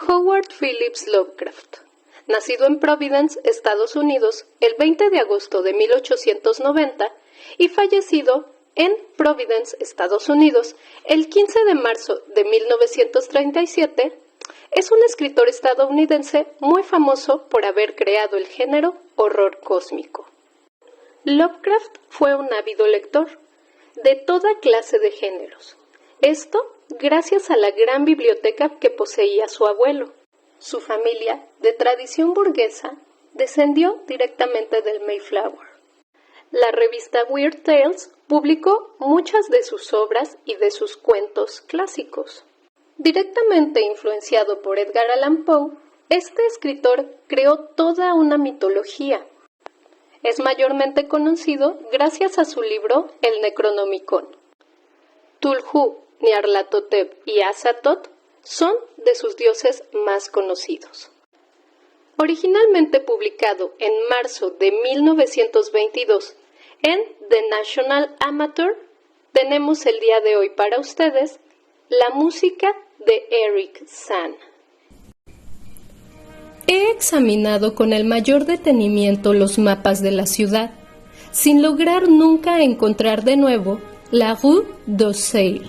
Howard Phillips Lovecraft, nacido en Providence, Estados Unidos, el 20 de agosto de 1890 y fallecido en Providence, Estados Unidos, el 15 de marzo de 1937, es un escritor estadounidense muy famoso por haber creado el género horror cósmico. Lovecraft fue un ávido lector de toda clase de géneros. Esto gracias a la gran biblioteca que poseía su abuelo. Su familia, de tradición burguesa, descendió directamente del Mayflower. La revista Weird Tales publicó muchas de sus obras y de sus cuentos clásicos. Directamente influenciado por Edgar Allan Poe, este escritor creó toda una mitología. Es mayormente conocido gracias a su libro El Necronomicon. Cthulhu, Nyarlathotep y Azathoth son de sus dioses más conocidos. Originalmente publicado en marzo de 1922 en The National Amateur, tenemos el día de hoy para ustedes la música de Eric Zahn. He examinado con el mayor detenimiento los mapas de la ciudad, sin lograr nunca encontrar de nuevo la Rue d'Orsay.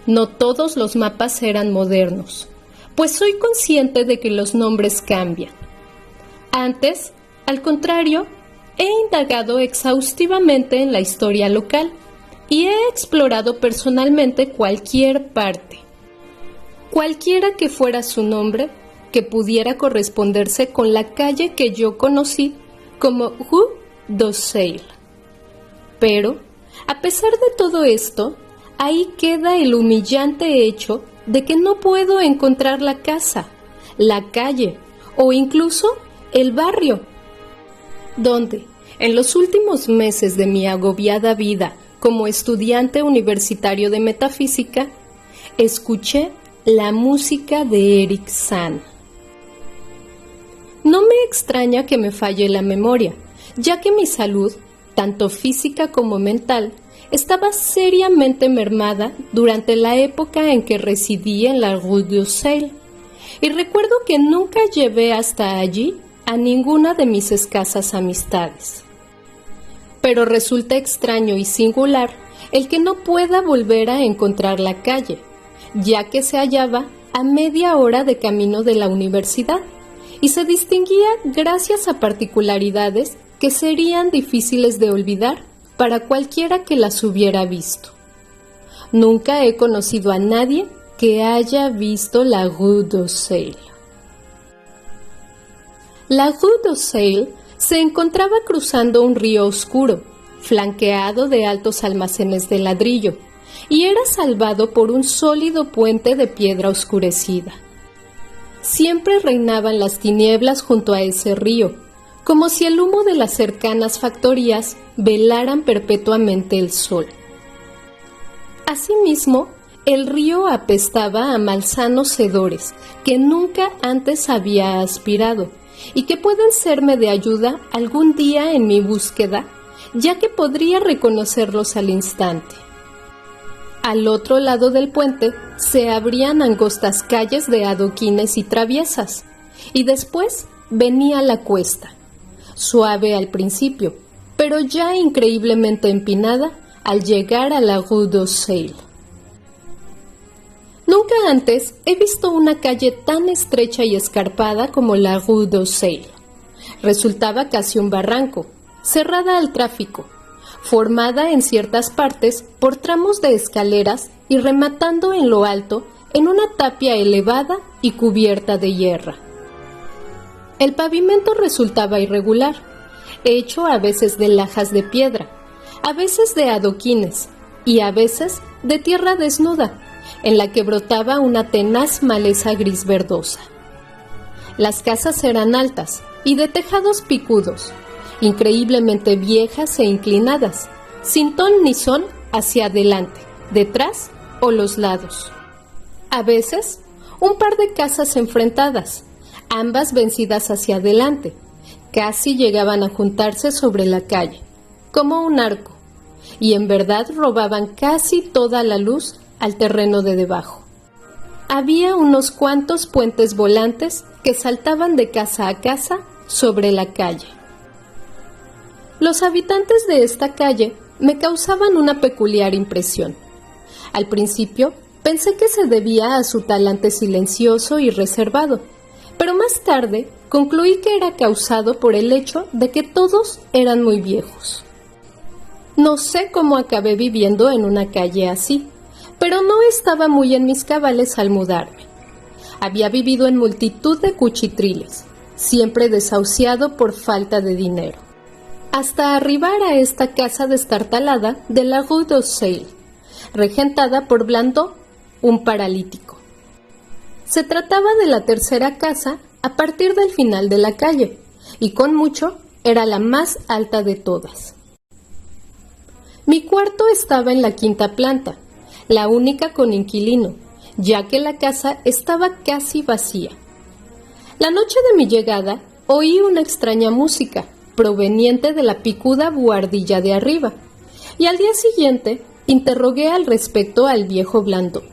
No todos los mapas eran modernos, pues soy consciente de que los nombres cambian. Antes, al contrario, he indagado exhaustivamente en la historia local y he explorado personalmente cualquier parte. Cualquiera que fuera su nombre, que pudiera corresponderse con la calle que yo conocí como Rue d'Orsay. Pero, a pesar de todo esto, ahí queda el humillante hecho de que no puedo encontrar la casa, la calle o incluso el barrio, donde, en los últimos meses de mi agobiada vida como estudiante universitario de metafísica, escuché la música de Eric Zahn. No me extraña que me falle la memoria, ya que mi salud, tanto física como mental, estaba seriamente mermada durante la época en que residí en la Rue d'Orsay, y recuerdo que nunca llevé hasta allí a ninguna de mis escasas amistades. Pero resulta extraño y singular el que no pueda volver a encontrar la calle, ya que se hallaba a media hora de camino de la universidad y se distinguía gracias a particularidades que serían difíciles de olvidar para cualquiera que las hubiera visto. Nunca he conocido a nadie que haya visto la Rue d'Orsay. La Rue d'Orsay se encontraba cruzando un río oscuro, flanqueado de altos almacenes de ladrillo, y era salvado por un sólido puente de piedra oscurecida. Siempre reinaban las tinieblas junto a ese río, como si el humo de las cercanas factorías velaran perpetuamente el sol. Asimismo, el río apestaba a malsanos hedores que nunca antes había aspirado y que pueden serme de ayuda algún día en mi búsqueda, ya que podría reconocerlos al instante. Al otro lado del puente se abrían angostas calles de adoquines y traviesas, y después venía la cuesta, suave al principio, pero ya increíblemente empinada al llegar a la Rue d'Orsay. Nunca antes he visto una calle tan estrecha y escarpada como la Rue d'Orsay. Resultaba casi un barranco, cerrada al tráfico, formada en ciertas partes por tramos de escaleras y rematando en lo alto en una tapia elevada y cubierta de hierra. El pavimento resultaba irregular, hecho a veces de lajas de piedra, a veces de adoquines y a veces de tierra desnuda, en la que brotaba una tenaz maleza gris verdosa. Las casas eran altas y de tejados picudos, increíblemente viejas e inclinadas, sin ton ni son hacia adelante, detrás o los lados. A veces, un par de casas enfrentadas, ambas vencidas hacia adelante, casi llegaban a juntarse sobre la calle, como un arco, y en verdad robaban casi toda la luz al terreno de debajo. había unos cuantos puentes volantes que saltaban de casa a casa sobre la calle. Los habitantes de esta calle me causaban una peculiar impresión. Al principio pensé que se debía a su talante silencioso y reservado, pero más tarde concluí que era causado por el hecho de que todos eran muy viejos. No sé cómo acabé viviendo en una calle así, pero no estaba muy en mis cabales al mudarme. Había vivido en multitud de cuchitriles, siempre desahuciado por falta de dinero, hasta arribar a esta casa destartalada de la Rue d'Orsay, regentada por Blandot, un paralítico. Se trataba de la tercera casa a partir del final de la calle, y con mucho era la más alta de todas. Mi cuarto estaba en la quinta planta, la única con inquilino, ya que la casa estaba casi vacía. La noche de mi llegada oí una extraña música proveniente de la picuda buhardilla de arriba, y al día siguiente interrogué al respecto al viejo Blandot.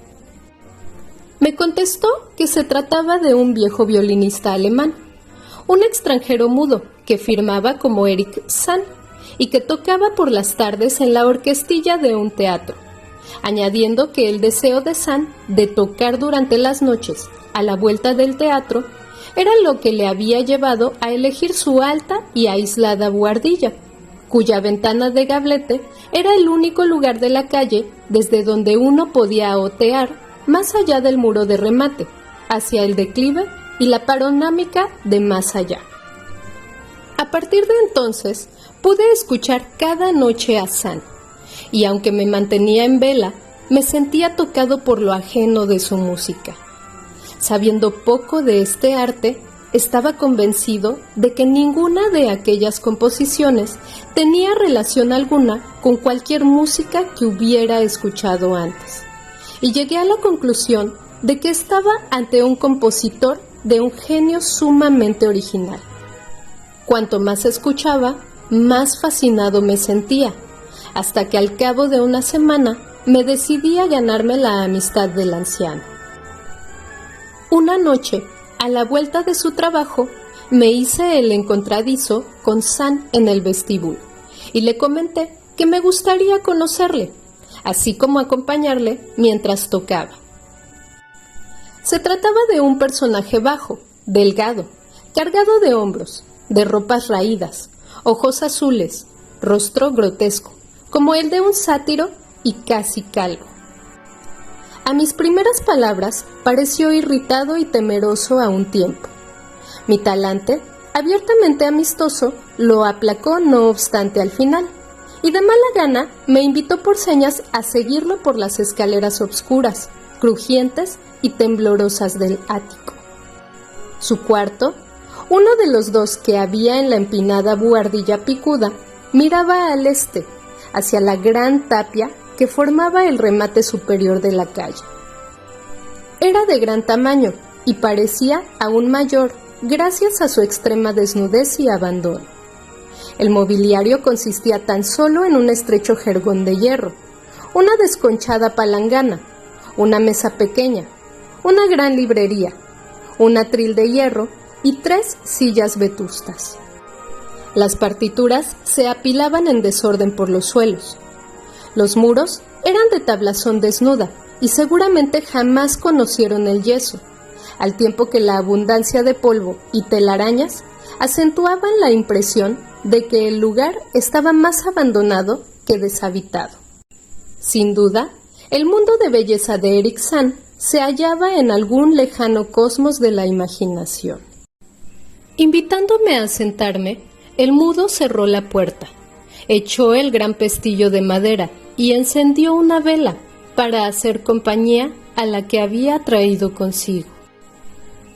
Me contestó que se trataba de un viejo violinista alemán, un extranjero mudo que firmaba como Eric Sand y que tocaba por las tardes en la orquestilla de un teatro, añadiendo que el deseo de Sand de tocar durante las noches a la vuelta del teatro era lo que le había llevado a elegir su alta y aislada buhardilla, cuya ventana de gablete era el único lugar de la calle desde donde uno podía otear más allá del muro de remate, hacia el declive y la panorámica de más allá. A partir de entonces, pude escuchar cada noche a Sand, y aunque me mantenía en vela, me sentía tocado por lo ajeno de su música. Sabiendo poco de este arte, estaba convencido de que ninguna de aquellas composiciones tenía relación alguna con cualquier música que hubiera escuchado antes, y llegué a la conclusión de que estaba ante un compositor de un genio sumamente original. Cuanto más escuchaba, más fascinado me sentía, hasta que al cabo de una semana me decidí a ganarme la amistad del anciano. Una noche, a la vuelta de su trabajo, me hice el encontradizo con Sand en el vestíbulo y le comenté que me gustaría conocerle, así como acompañarle mientras tocaba. Se trataba de un personaje bajo, delgado, cargado de hombros, de ropas raídas, ojos azules, rostro grotesco, como el de un sátiro y casi calvo. A mis primeras palabras pareció irritado y temeroso a un tiempo. Mi talante, abiertamente amistoso, lo aplacó no obstante al final, y de mala gana me invitó por señas a seguirlo por las escaleras obscuras, crujientes y temblorosas del ático. Su cuarto, uno de los dos que había en la empinada buhardilla picuda, miraba al este, hacia la gran tapia que formaba el remate superior de la calle. Era de gran tamaño y parecía aún mayor gracias a su extrema desnudez y abandono. El mobiliario consistía tan solo en un estrecho jergón de hierro, una desconchada palangana, una mesa pequeña, una gran librería, un atril de hierro y 3 sillas vetustas. Las partituras se apilaban en desorden por los suelos. Los muros eran de tablazón desnuda y seguramente jamás conocieron el yeso, al tiempo que la abundancia de polvo y telarañas acentuaban la impresión de que el lugar estaba más abandonado que deshabitado. Sin duda, el mundo de belleza de Eric Sand se hallaba en algún lejano cosmos de la imaginación. Invitándome a sentarme, el mudo cerró la puerta, echó el gran pestillo de madera y encendió una vela para hacer compañía a la que había traído consigo.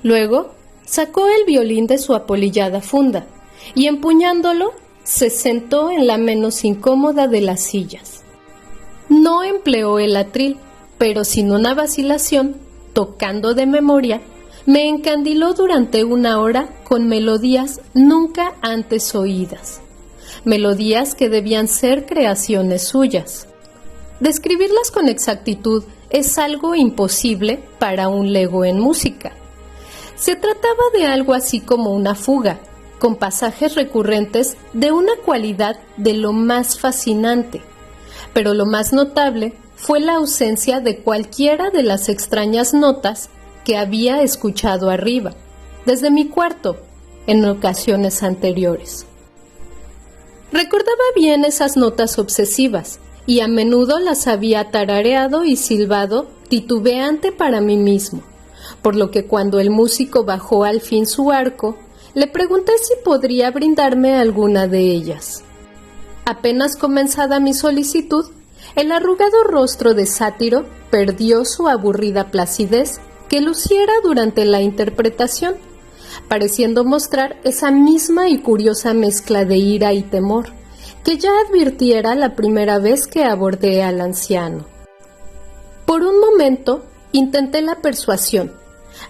Luego sacó el violín de su apolillada funda y empuñándolo se sentó en la menos incómoda de las sillas. No empleó el atril, pero sin una vacilación, tocando de memoria, me encandiló durante 1 hora con melodías nunca antes oídas, melodías que debían ser creaciones suyas. Describirlas con exactitud es algo imposible para un lego en música. Se trataba de algo así como una fuga, con pasajes recurrentes de una cualidad de lo más fascinante, pero lo más notable fue la ausencia de cualquiera de las extrañas notas que había escuchado arriba, desde mi cuarto, en ocasiones anteriores. Recordaba bien esas notas obsesivas, y a menudo las había tarareado y silbado titubeante para mí mismo, por lo que cuando el músico bajó al fin su arco, le pregunté si podría brindarme alguna de ellas. Apenas comenzada mi solicitud, el arrugado rostro de sátiro perdió su aburrida placidez que luciera durante la interpretación, pareciendo mostrar esa misma y curiosa mezcla de ira y temor que ya advirtiera la primera vez que abordé al anciano. Por un momento intenté la persuasión,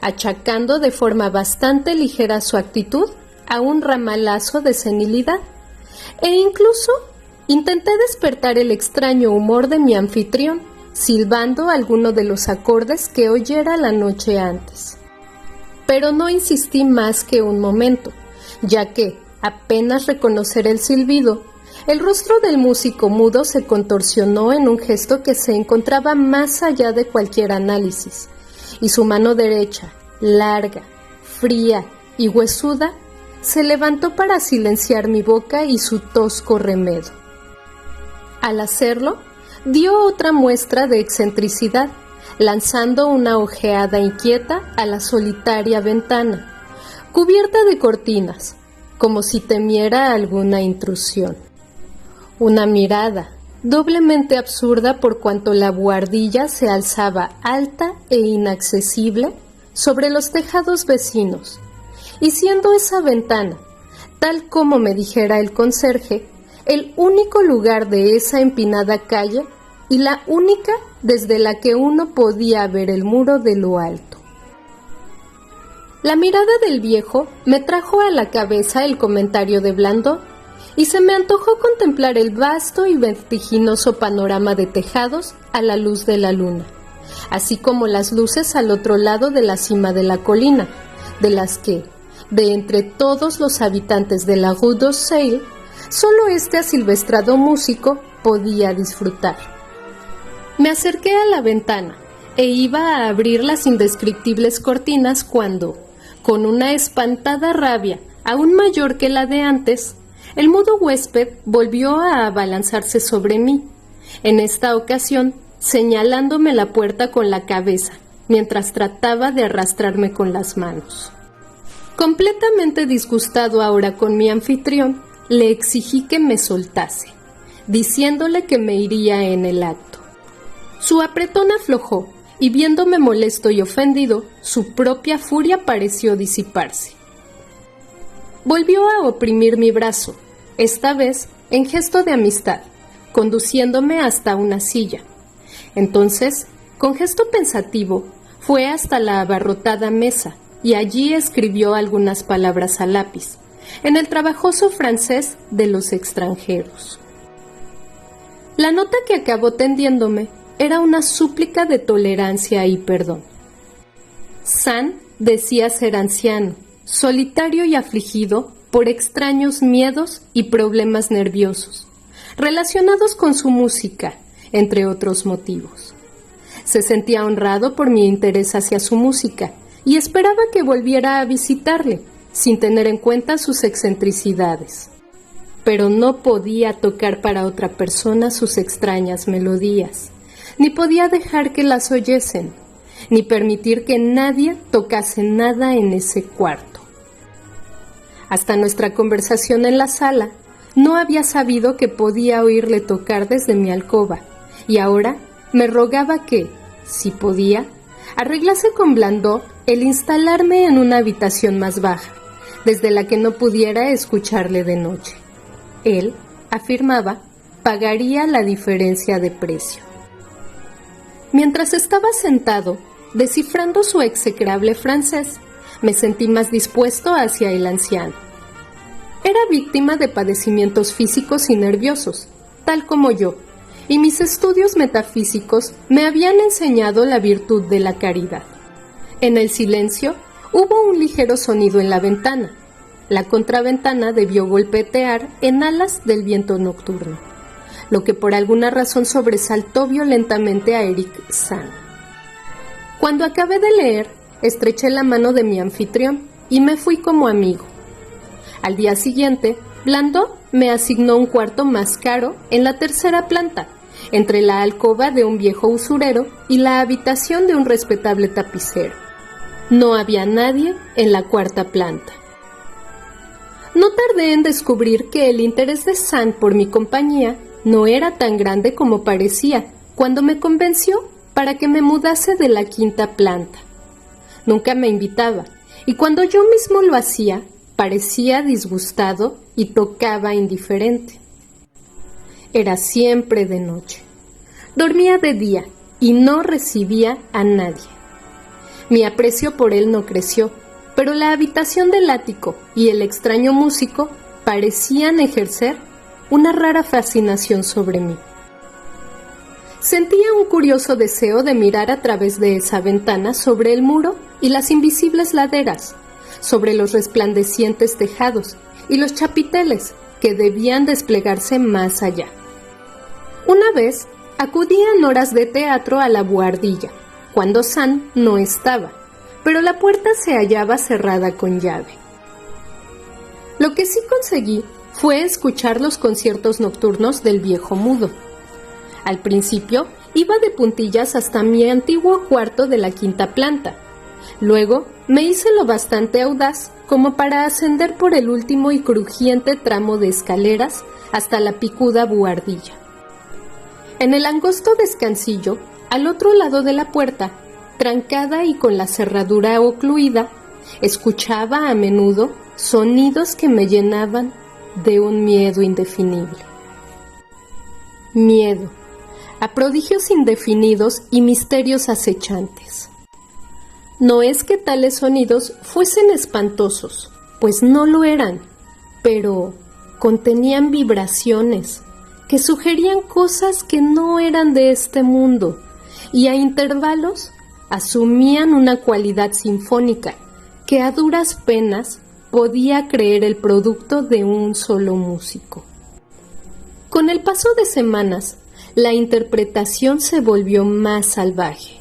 achacando de forma bastante ligera su actitud a un ramalazo de senilidad, e incluso intenté despertar el extraño humor de mi anfitrión, silbando alguno de los acordes que oyera la noche antes. Pero no insistí más que un momento, ya que, apenas reconocer el silbido, el rostro del músico mudo se contorsionó en un gesto que se encontraba más allá de cualquier análisis, y su mano derecha, larga, fría y huesuda, se levantó para silenciar mi boca y su tosco remedo. Al hacerlo, dio otra muestra de excentricidad, lanzando una ojeada inquieta a la solitaria ventana, cubierta de cortinas, como si temiera alguna intrusión. Una mirada, doblemente absurda por cuanto la buhardilla se alzaba alta e inaccesible sobre los tejados vecinos, y siendo esa ventana, tal como me dijera el conserje, el único lugar de esa empinada calle y la única desde la que uno podía ver el muro de lo alto. La mirada del viejo me trajo a la cabeza el comentario de Blandón, y se me antojó contemplar el vasto y vertiginoso panorama de tejados a la luz de la luna, así como las luces al otro lado de la cima de la colina, de las que, de entre todos los habitantes de la Rue d'Orsay, solo este asilvestrado músico podía disfrutar. Me acerqué a la ventana e iba a abrir las indescriptibles cortinas cuando, con una espantada rabia aún mayor que la de antes, el mudo huésped volvió a abalanzarse sobre mí, en esta ocasión señalándome la puerta con la cabeza, mientras trataba de arrastrarme con las manos. Completamente disgustado ahora con mi anfitrión, le exigí que me soltase, diciéndole que me iría en el acto. Su apretón aflojó, y viéndome molesto y ofendido, su propia furia pareció disiparse. Volvió a oprimir mi brazo, esta vez en gesto de amistad, conduciéndome hasta una silla. Entonces, con gesto pensativo, fue hasta la abarrotada mesa y allí escribió algunas palabras a lápiz, en el trabajoso francés de los extranjeros. La nota que acabó tendiéndome era una súplica de tolerancia y perdón. Sand decía ser anciano, solitario y afligido por extraños miedos y problemas nerviosos, relacionados con su música, entre otros motivos. Se sentía honrado por mi interés hacia su música y esperaba que volviera a visitarle, sin tener en cuenta sus excentricidades. Pero no podía tocar para otra persona sus extrañas melodías, ni podía dejar que las oyesen, ni permitir que nadie tocase nada en ese cuarto. Hasta nuestra conversación en la sala, no había sabido que podía oírle tocar desde mi alcoba, y ahora me rogaba que, si podía, arreglase con Blandón el instalarme en una habitación más baja, desde la que no pudiera escucharle de noche. Él, afirmaba, pagaría la diferencia de precio. Mientras estaba sentado, descifrando su execrable francés, me sentí más dispuesto hacia el anciano. Era víctima de padecimientos físicos y nerviosos, tal como yo, y mis estudios metafísicos me habían enseñado la virtud de la caridad. En el silencio hubo un ligero sonido en la ventana. La contraventana debió golpetear en alas del viento nocturno, lo que por alguna razón sobresaltó violentamente a Eric Sand. Cuando acabé de leer, estreché la mano de mi anfitrión y me fui como amigo. Al día siguiente, Blandó me asignó un cuarto más caro en la tercera planta, entre la alcoba de un viejo usurero y la habitación de un respetable tapicero. No había nadie en la cuarta planta. No tardé en descubrir que el interés de Sand por mi compañía no era tan grande como parecía cuando me convenció para que me mudase de la quinta planta. Nunca me invitaba, y cuando yo mismo lo hacía, parecía disgustado y tocaba indiferente. Era siempre de noche. Dormía de día y no recibía a nadie. Mi aprecio por él no creció, pero la habitación del ático y el extraño músico parecían ejercer una rara fascinación sobre mí. Sentía un curioso deseo de mirar a través de esa ventana sobre el muro y las invisibles laderas, sobre los resplandecientes tejados y los chapiteles que debían desplegarse más allá. Una vez acudí en horas de teatro a la buhardilla, cuando Sand no estaba, pero la puerta se hallaba cerrada con llave. Lo que sí conseguí fue escuchar los conciertos nocturnos del viejo mudo. Al principio iba de puntillas hasta mi antiguo cuarto de la quinta planta. Luego me hice lo bastante audaz como para ascender por el último y crujiente tramo de escaleras hasta la picuda buhardilla. En el angosto descansillo, al otro lado de la puerta, trancada y con la cerradura ocluida, escuchaba a menudo sonidos que me llenaban de un miedo indefinible. Miedo a prodigios indefinidos y misterios acechantes. No es que tales sonidos fuesen espantosos, pues no lo eran, pero contenían vibraciones que sugerían cosas que no eran de este mundo y a intervalos asumían una cualidad sinfónica que a duras penas podía creer el producto de un solo músico. Con el paso de semanas, la interpretación se volvió más salvaje,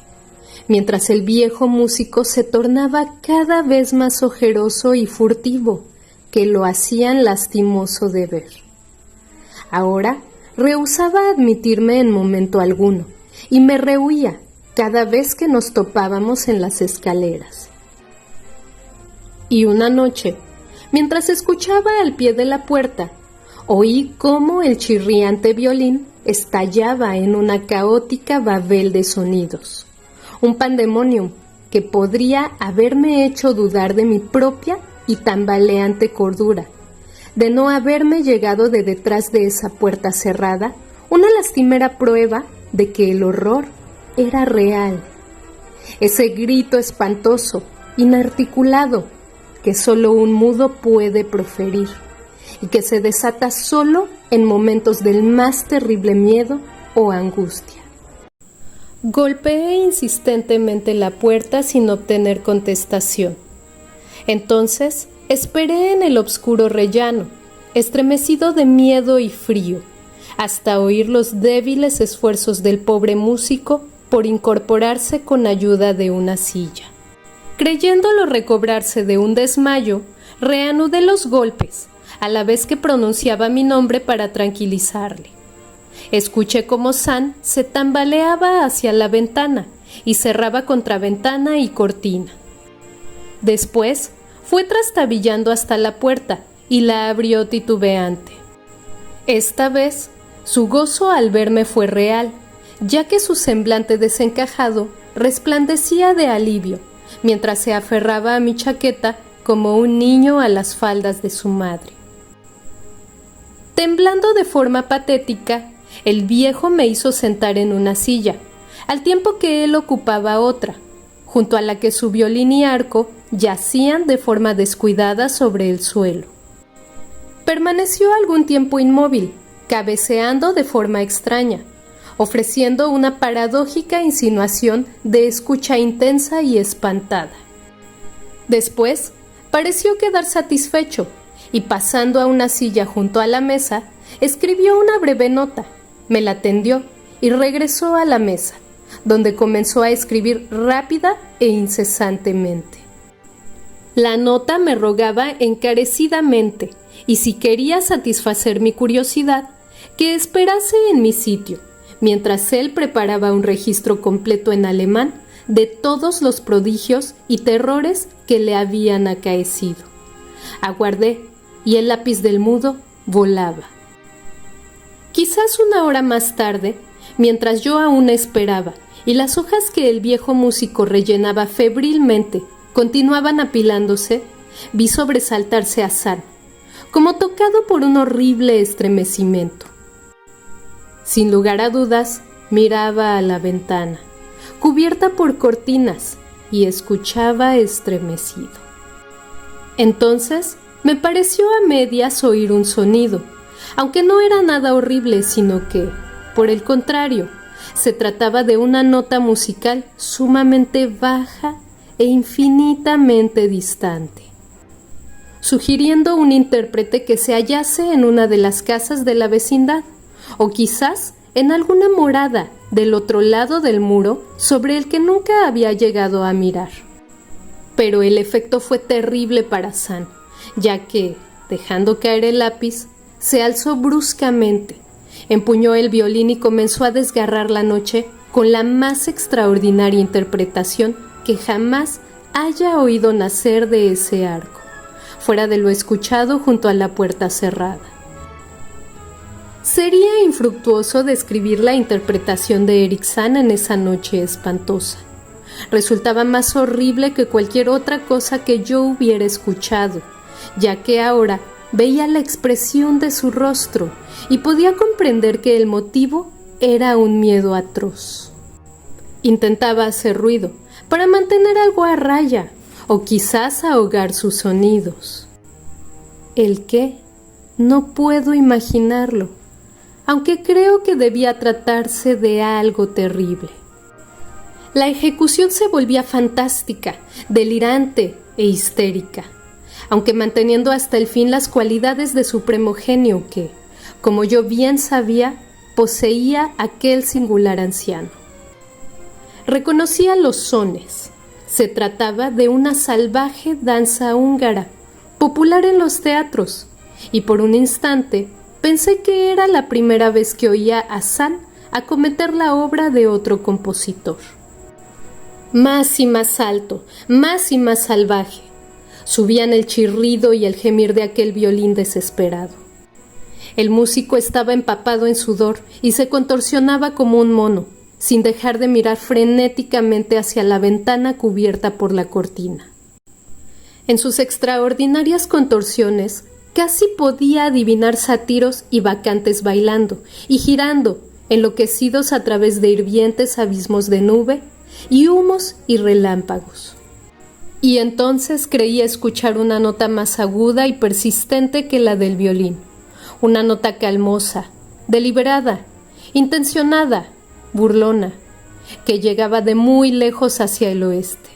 mientras el viejo músico se tornaba cada vez más ojeroso y furtivo, que lo hacían lastimoso de ver. Ahora rehusaba admitirme en momento alguno, y me rehuía cada vez que nos topábamos en las escaleras. Y una noche, mientras escuchaba al pie de la puerta, oí cómo el chirriante violín estallaba en una caótica babel de sonidos, un pandemonium que podría haberme hecho dudar de mi propia y tambaleante cordura, de no haberme llegado de detrás de esa puerta cerrada, una lastimera prueba de que el horror era real. Ese grito espantoso, inarticulado, que solo un mudo puede proferir y que se desata solo en momentos del más terrible miedo o angustia. Golpeé insistentemente la puerta sin obtener contestación. Entonces esperé en el obscuro rellano, estremecido de miedo y frío, hasta oír los débiles esfuerzos del pobre músico por incorporarse con ayuda de una silla. Creyéndolo recobrarse de un desmayo, reanudé los golpes, a la vez que pronunciaba mi nombre para tranquilizarle. Escuché cómo Sand se tambaleaba hacia la ventana y cerraba contraventana y cortina. Después fue trastabillando hasta la puerta y la abrió titubeante. Esta vez su gozo al verme fue real, ya que su semblante desencajado resplandecía de alivio, mientras se aferraba a mi chaqueta como un niño a las faldas de su madre. Temblando de forma patética, el viejo me hizo sentar en una silla, al tiempo que él ocupaba otra, junto a la que su violín y arco yacían de forma descuidada sobre el suelo. Permaneció algún tiempo inmóvil, cabeceando de forma extraña, ofreciendo una paradójica insinuación de escucha intensa y espantada. Después, pareció quedar satisfecho y pasando a una silla junto a la mesa, escribió una breve nota, me la tendió y regresó a la mesa, donde comenzó a escribir rápida e incesantemente. La nota me rogaba encarecidamente, y si quería satisfacer mi curiosidad, que esperase en mi sitio, mientras él preparaba un registro completo en alemán de todos los prodigios y terrores que le habían acaecido. Aguardé, y el lápiz del mudo volaba. Quizás una hora más tarde, mientras yo aún esperaba, y las hojas que el viejo músico rellenaba febrilmente continuaban apilándose, vi sobresaltarse a Sand, como tocado por un horrible estremecimiento. Sin lugar a dudas, miraba a la ventana, cubierta por cortinas, y escuchaba estremecido. Entonces, me pareció a medias oír un sonido, aunque no era nada horrible, sino que, por el contrario, se trataba de una nota musical sumamente baja e infinitamente distante, sugiriendo un intérprete que se hallase en una de las casas de la vecindad, o quizás en alguna morada del otro lado del muro sobre el que nunca había llegado a mirar. Pero el efecto fue terrible para Sand, ya que, dejando caer el lápiz, se alzó bruscamente, empuñó el violín y comenzó a desgarrar la noche con la más extraordinaria interpretación que jamás haya oído nacer de ese arco, fuera de lo escuchado junto a la puerta cerrada. Sería infructuoso describir la interpretación de Eric Sand en esa noche espantosa. Resultaba más horrible que cualquier otra cosa que yo hubiera escuchado, ya que ahora veía la expresión de su rostro y podía comprender que el motivo era un miedo atroz. Intentaba hacer ruido para mantener algo a raya o quizás ahogar sus sonidos. ¿El qué? No puedo imaginarlo, aunque creo que debía tratarse de algo terrible. La ejecución se volvía fantástica, delirante e histérica, aunque manteniendo hasta el fin las cualidades de supremo genio que, como yo bien sabía, poseía aquel singular anciano. Reconocía los sones. Se trataba de una salvaje danza húngara, popular en los teatros, y por un instante pensé que era la primera vez que oía a Sand acometer la obra de otro compositor. Más y más alto, más y más salvaje, subían el chirrido y el gemir de aquel violín desesperado. El músico estaba empapado en sudor y se contorsionaba como un mono, sin dejar de mirar frenéticamente hacia la ventana cubierta por la cortina. En sus extraordinarias contorsiones, casi podía adivinar sátiros y bacantes bailando y girando, enloquecidos a través de hirvientes abismos de nube y humos y relámpagos. Y entonces creía escuchar una nota más aguda y persistente que la del violín, una nota calmosa, deliberada, intencionada, burlona, que llegaba de muy lejos hacia el oeste.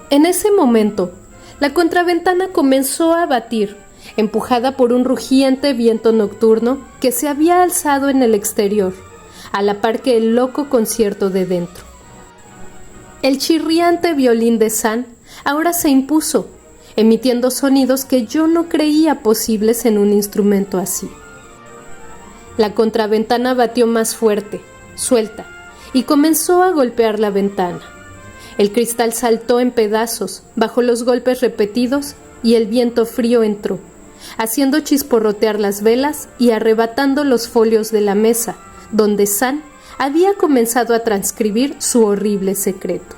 En ese momento, la contraventana comenzó a batir, empujada por un rugiente viento nocturno que se había alzado en el exterior, a la par que el loco concierto de dentro. El chirriante violín de Sand ahora se impuso, emitiendo sonidos que yo no creía posibles en un instrumento así. La contraventana batió más fuerte, suelta, y comenzó a golpear la ventana. El cristal saltó en pedazos bajo los golpes repetidos y el viento frío entró, haciendo chisporrotear las velas y arrebatando los folios de la mesa, donde Sand había comenzado a transcribir su horrible secreto.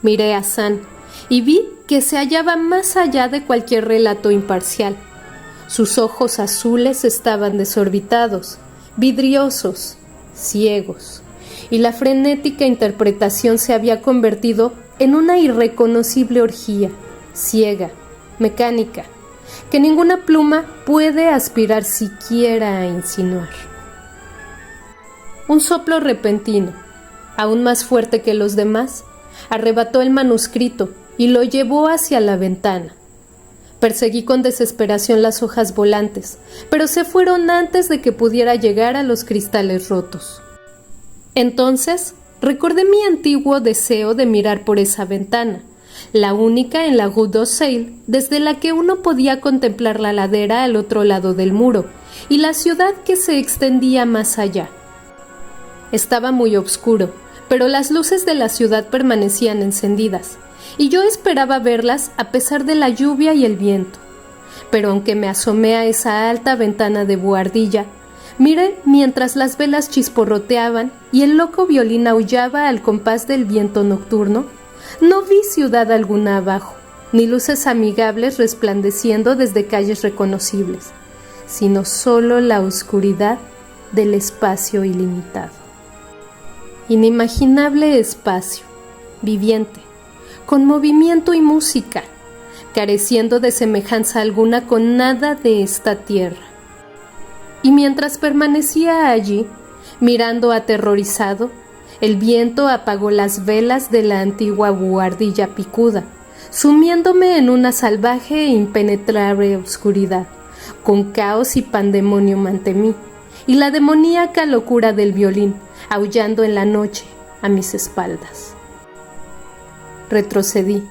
Miré a Sand y vi que se hallaba más allá de cualquier relato imparcial. Sus ojos azules estaban desorbitados, vidriosos, ciegos, y la frenética interpretación se había convertido en una irreconocible orgía, ciega, mecánica, que ninguna pluma puede aspirar siquiera a insinuar. un soplo repentino, aún más fuerte que los demás, arrebató el manuscrito y lo llevó hacia la ventana. Perseguí con desesperación las hojas volantes, pero se fueron antes de que pudiera llegar a los cristales rotos. Entonces, recordé mi antiguo deseo de mirar por esa ventana, la única en la Rue d'Orsay, desde la que uno podía contemplar la ladera al otro lado del muro y la ciudad que se extendía más allá. Estaba muy oscuro, pero las luces de la ciudad permanecían encendidas, y yo esperaba verlas a pesar de la lluvia y el viento. Pero aunque me asomé a esa alta ventana de buhardilla, miré mientras las velas chisporroteaban y el loco violín aullaba al compás del viento nocturno, no vi ciudad alguna abajo, ni luces amigables resplandeciendo desde calles reconocibles, sino solo la oscuridad del espacio ilimitado. Inimaginable espacio, viviente, con movimiento y música, careciendo de semejanza alguna con nada de esta tierra. Y mientras permanecía allí, mirando aterrorizado, el viento apagó las velas de la antigua buhardilla picuda, sumiéndome en una salvaje e impenetrable oscuridad, con caos y pandemonium ante mí, y la demoníaca locura del violín, aullando en la noche a mis espaldas. Retrocedí,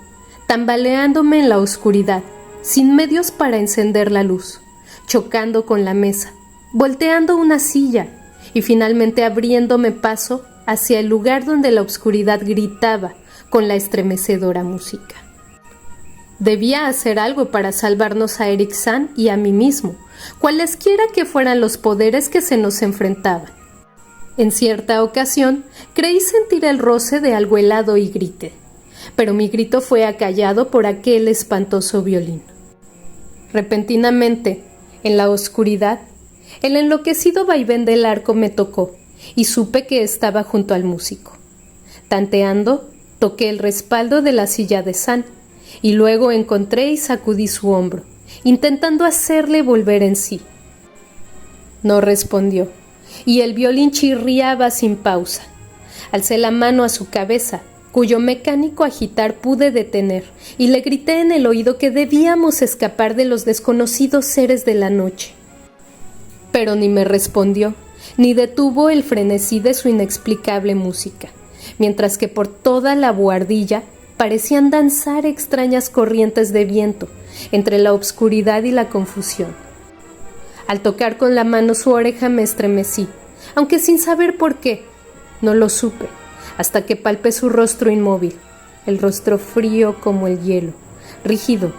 tambaleándome en la oscuridad, sin medios para encender la luz, chocando con la mesa, volteando una silla y finalmente abriéndome paso hacia el lugar donde la oscuridad gritaba con la estremecedora música. Debía hacer algo para salvarnos a Eric Sand y a mí mismo, cualesquiera que fueran los poderes que se nos enfrentaban. En cierta ocasión, creí sentir el roce de algo helado y grité, pero mi grito fue acallado por aquel espantoso violín. Repentinamente, en la oscuridad, el enloquecido vaivén del arco me tocó y supe que estaba junto al músico. Tanteando, toqué el respaldo de la silla de Sand y luego encontré y sacudí su hombro, intentando hacerle volver en sí. No respondió, y el violín chirriaba sin pausa. Alcé la mano a su cabeza, cuyo mecánico agitar pude detener, y le grité en el oído que debíamos escapar de los desconocidos seres de la noche. Pero ni me respondió, ni detuvo el frenesí de su inexplicable música, mientras que por toda la buhardilla parecían danzar extrañas corrientes de viento entre la obscuridad y la confusión. Al tocar con la mano su oreja me estremecí, aunque sin saber por qué. No lo supe, hasta que palpé su rostro inmóvil, el rostro frío como el hielo, rígido,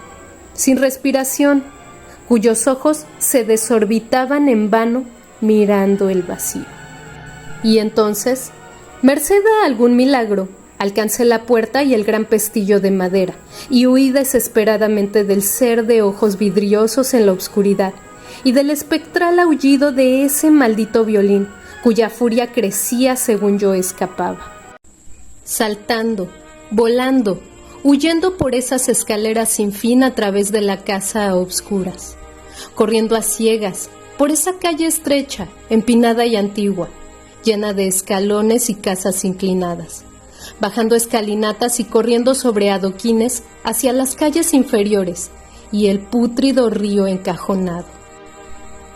sin respiración, cuyos ojos se desorbitaban en vano mirando el vacío. Y entonces, merced a algún milagro, alcancé la puerta y el gran pestillo de madera, y huí desesperadamente del ser de ojos vidriosos en la oscuridad, y del espectral aullido de ese maldito violín, cuya furia crecía según yo escapaba. Saltando, volando, huyendo por esas escaleras sin fin a través de la casa a obscuras, corriendo a ciegas por esa calle estrecha, empinada y antigua, llena de escalones y casas inclinadas, bajando escalinatas y corriendo sobre adoquines hacia las calles inferiores y el pútrido río encajonado,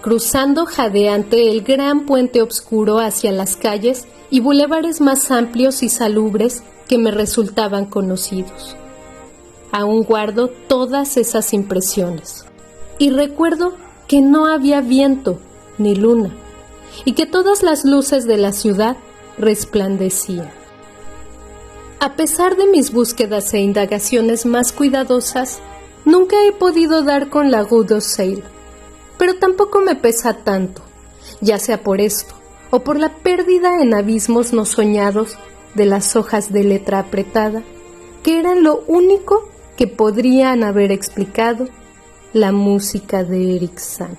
cruzando jadeante el gran puente oscuro hacia las calles y bulevares más amplios y salubres que me resultaban conocidos. Aún guardo todas esas impresiones, y recuerdo que no había viento ni luna, y que todas las luces de la ciudad resplandecían. A pesar de mis búsquedas e indagaciones más cuidadosas, nunca he podido dar con la Rue d'Orsay, pero tampoco me pesa tanto, ya sea por esto o por la pérdida en abismos no soñados de las hojas de letra apretada, que eran lo único que podrían haber explicado la música de Eric Sand.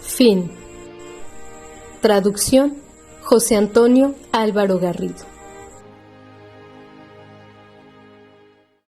Fin. Traducción: José Antonio Álvaro Garrido.